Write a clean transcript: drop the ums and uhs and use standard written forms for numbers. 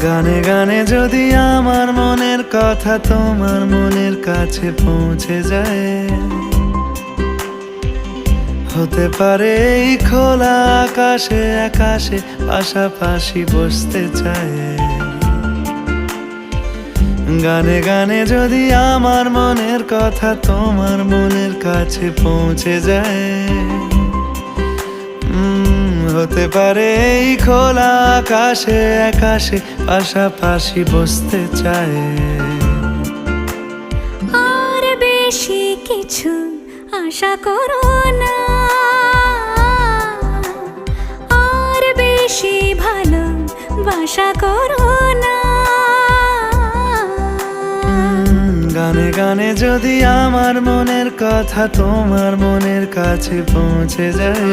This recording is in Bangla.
গানে গানে যদি আমার মনের কথা তোমার মনের কাছে পৌঁছে যায়, হতে পারে এই খোলা আকাশে আকাশে পাশাপাশি বসতে চায়। গানে গানে যদি আমার মনের কথা তোমার মনের কাছে পৌঁছে যায়, হতে পারে এই খোলা আকাশে আকাশে পাশাপাশি বসতে চায়। আর বেশি কিছু আশা করো না, আর বেশি ভালোবাসা করো না। গানে গানে যদি আমার মনের কথা তোমার মনের কাছে পৌঁছে যায়,